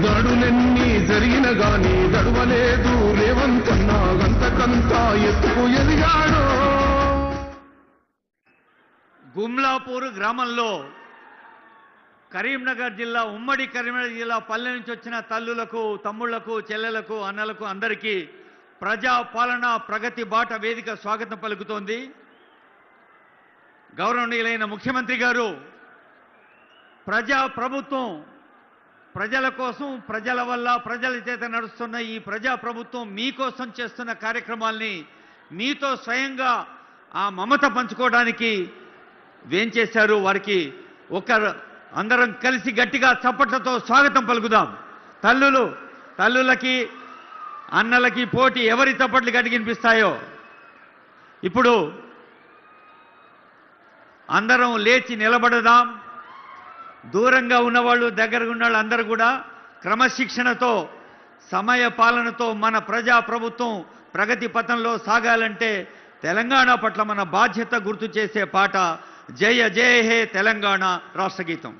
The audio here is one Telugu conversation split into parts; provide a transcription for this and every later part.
దాడులెన్ని జరిగిన గాని దడవలేదు రేవంతన్నా గంతకంతా ఎత్తుకు ఎదిగాడు. గుమ్లాపూర్ గ్రామంలో కరీంనగర్ జిల్లా ఉమ్మడి కరీంనగర్ జిల్లా పల్లె నుంచి వచ్చిన తల్లులకు, తమ్ముళ్లకు, చెల్లెలకు, అన్నలకు అందరికీ ప్రజా పాలన ప్రగతి బాట వేదిక స్వాగతం పలుకుతోంది. గౌరవనీయులైన ముఖ్యమంత్రి గారు ప్రజా ప్రభుత్వం, ప్రజల కోసం, ప్రజల వల్ల, ప్రజల చేత నడుస్తున్న ఈ ప్రజా ప్రభుత్వం మీకోసం చేస్తున్న కార్యక్రమాల్ని మీతో స్వయంగా ఆ మమత పంచుకోవడానికి వేంచేశారు. వారికి అందరం కలిసి గట్టిగా చప్పట్లతో స్వాగతం పలుకుదాం. తల్లులకి, అన్నలకి పోటీ ఎవరి చప్పట్లు గట్టి వినిపిస్తాయో. ఇప్పుడు అందరం లేచి నిలబడదాం. దూరంగా ఉన్నవాళ్ళు, దగ్గరగా ఉన్నవాళ్ళు అందరూ కూడా క్రమశిక్షణతో, సమయ పాలనతో మన ప్రజా ప్రభుత్వం ప్రగతి పథంలో సాగాలంటే తెలంగాణ పట్ల మన బాధ్యత గుర్తు చేసే పాట జయ జయ హే తెలంగాణ రాష్ట్ర గీతం.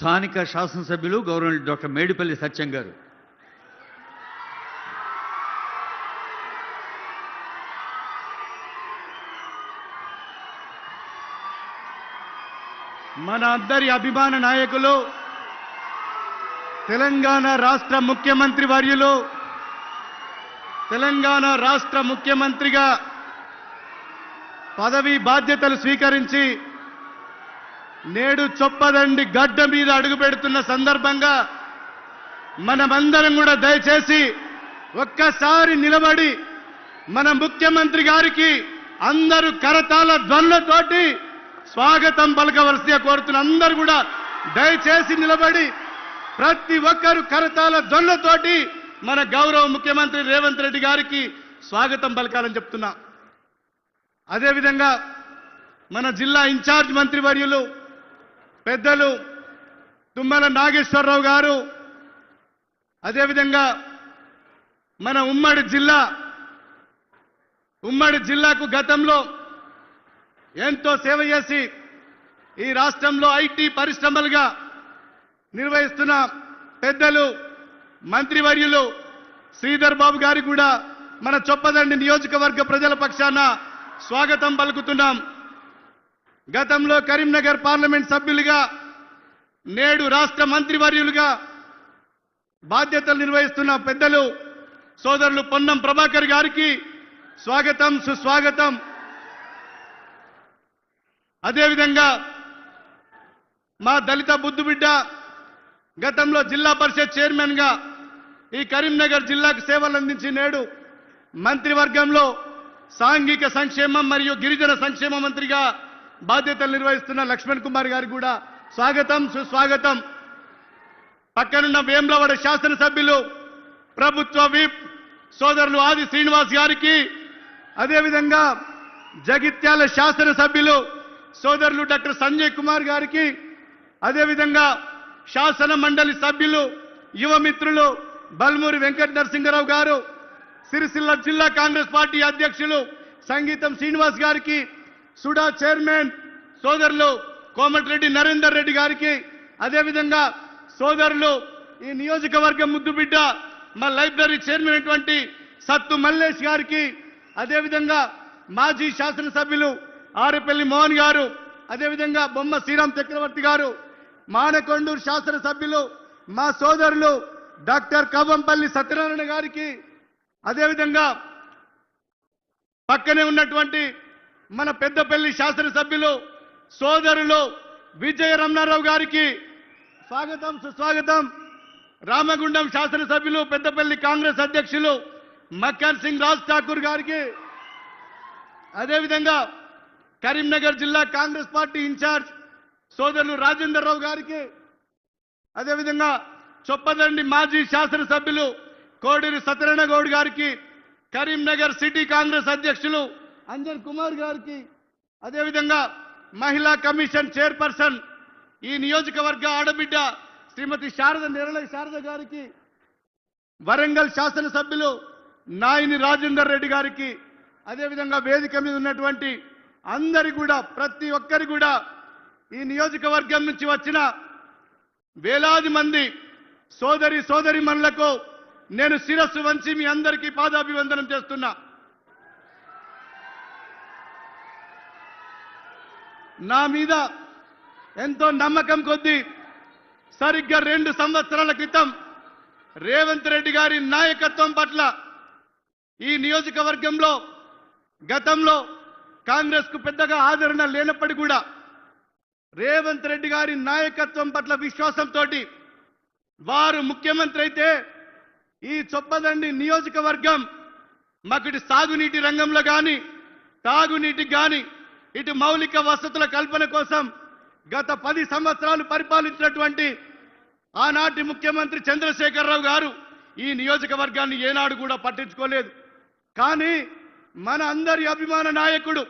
స్థానిక శాసనసభ్యులు గౌరవనీయులు డాక్టర్ మేడిపల్లి సత్యం గారు. మన అందరి అభిమాన నాయకులు, తెలంగాణ రాష్ట్ర ముఖ్యమంత్రి వర్యులు, తెలంగాణ రాష్ట్ర ముఖ్యమంత్రిగా పదవి బాధ్యతలు స్వీకరించి నేడు చొప్పదండి గడ్డ మీద అడుగుపెడుతున్న సందర్భంగా మనమందరం కూడా దయచేసి ఒక్కసారి నిలబడి మన ముఖ్యమంత్రి గారికి అందరూ కరతాళ ధ్వనులతోటి స్వాగతం పలకవలసిగా కోరుతున్న అందరూ కూడా దయచేసి నిలబడి ప్రతి ఒక్కరు కరతాళ ధ్వనులతోటి మన గౌరవ ముఖ్యమంత్రి రేవంత్ రెడ్డి గారికి స్వాగతం పలకాలని చెప్తున్నా. అదేవిధంగా మన జిల్లా ఇన్ఛార్జ్ మంత్రివర్యులు పెద్దలు తుమ్మల నాగేశ్వరరావు గారు, అదేవిధంగా మన ఉమ్మడి జిల్లాకు గతంలో ఎంతో సేవ చేసి ఈ రాష్ట్రంలో ఐటీ పరిశ్రమలుగా నిర్వహిస్తున్న పెద్దలు మంత్రివర్యులు శ్రీధర్ బాబు గారికి కూడా మన చొప్పదండి నియోజకవర్గ ప్రజల పక్షాన స్వాగతం పలుకుతున్నాం. గతంలో కరీంనగర్ పార్లమెంట్ సభ్యులుగా నేడు రాష్ట్ర మంత్రివర్యులుగా బాధ్యతలు నిర్వహిస్తున్న పెద్దలు సోదరులు పొన్నం ప్రభాకర్ గారికి స్వాగతం సుస్వాగతం. అదేవిధంగా మా దళిత బుద్ధుబిడ్డ గతంలో జిల్లా పరిషత్ చైర్మన్ గా ఈ కరీంనగర్ జిల్లాకు సేవలు అందించి నేడు మంత్రివర్గంలో సాంఘిక సంక్షేమం మరియు గిరిజన సంక్షేమ మంత్రిగా బాధ్యతలు నిర్వహిస్తున్న లక్ష్మణ్ కుమార్ గారికి కూడా స్వాగతం సుస్వాగతం. పక్కనున్న వేములవాడ శాసనసభ్యులు ప్రభుత్వ విప్ సోదరులు ఆది శ్రీనివాస్ గారికి, అదేవిధంగా జగిత్యాల శాసనసభ్యులు సోదరులు డాక్టర్ సంజయ్ కుమార్ గారికి, అదేవిధంగా శాసన మండలి సభ్యులు యువ మిత్రులు బల్మూరి వెంకట నరసింహరావు గారు, సిరిసిల్ల జిల్లా కాంగ్రెస్ పార్టీ అధ్యక్షులు సంగీతం శ్రీనివాస్ గారికి, సుడా చైర్మన్ సోదరులు కోమటిరెడ్డి నరేందర్ రెడ్డి గారికి, అదేవిధంగా సోదరులు ఈ నియోజకవర్గం ముద్దుబిడ్డ మా లైబ్రరీ చైర్మన్ అయినటువంటి సత్తు మల్లేష్ గారికి, అదేవిధంగా మాజీ శాసనసభ్యులు ఆరేపల్లి మోహన్ గారు, అదేవిధంగా బొమ్మ శ్రీరామ్ చక్రవర్తి గారు, మానకొండూరు శాసనసభ్యులు మా సోదరులు డాక్టర్ కవ్వంపల్లి సత్యనారాయణ గారికి, అదేవిధంగా పక్కనే ఉన్నటువంటి మన పెద్దపల్లి శాసనసభ్యులు సోదరులు విజయ రమణారావు గారికి స్వాగతం సుస్వాగతం. రామగుండం శాసనసభ్యులు పెద్దపల్లి కాంగ్రెస్ అధ్యక్షులు మక్కన్ సింగ్ రాజ్ ఠాకూర్ గారికి, అదేవిధంగా కరీంనగర్ జిల్లా కాంగ్రెస్ పార్టీ ఇన్ఛార్జ్ సోదరులు రాజేందర్ రావు గారికి, అదేవిధంగా చొప్పదండి మాజీ శాసనసభ్యులు కోడూరి సత్యనారాయణ గౌడ్ గారికి, కరీంనగర్ సిటీ కాంగ్రెస్ అధ్యక్షులు అంజన్ కుమార్ గారికి, అదేవిధంగా మహిళా కమిషన్ చైర్పర్సన్ ఈ నియోజకవర్గ ఆడబిడ్డ శ్రీమతి నిర్మల శారద గారికి, వరంగల్ శాసనసభ్యులు నాయిని రాజేందర్ రెడ్డి గారికి, అదేవిధంగా వేదిక మీద ఉన్నటువంటి అందరి కూడా ప్రతి ఒక్కరి కూడా ఈ నియోజకవర్గం నుంచి వచ్చిన వేలాది మంది సోదరి మనులకు నేను శిరస్సు వంచి మీ అందరికీ పాదాభివందనం చేస్తున్నా. నా మీద ఎంతో నమ్మకం కొద్దీ సరిగ్గా 2 సంవత్సరాల క్రితం రేవంత్ రెడ్డి గారి నాయకత్వం పట్ల ఈ నియోజకవర్గంలో గతంలో కాంగ్రెస్ కు పెద్దగా ఆదరణ లేనప్పటికీ కూడా రేవంత్ రెడ్డి గారి నాయకత్వం పట్ల విశ్వాసంతో వారు ముఖ్యమంత్రి అయితే ఈ చొప్పదండి నియోజకవర్గం మాకు సాగునీటి రంగంలో కానీ తాగునీటికి కానీ ఇటు మౌలిక వసతుల కల్పన కోసం గత 10 సంవత్సరాలు పరిపాలించినటువంటి ఆనాటి ముఖ్యమంత్రి చంద్రశేఖరరావు గారు ఈ నియోజకవర్గాన్ని ఏనాడు కూడా పట్టించుకోలేదు. కానీ మన అందరి అభిమాన నాయకుడు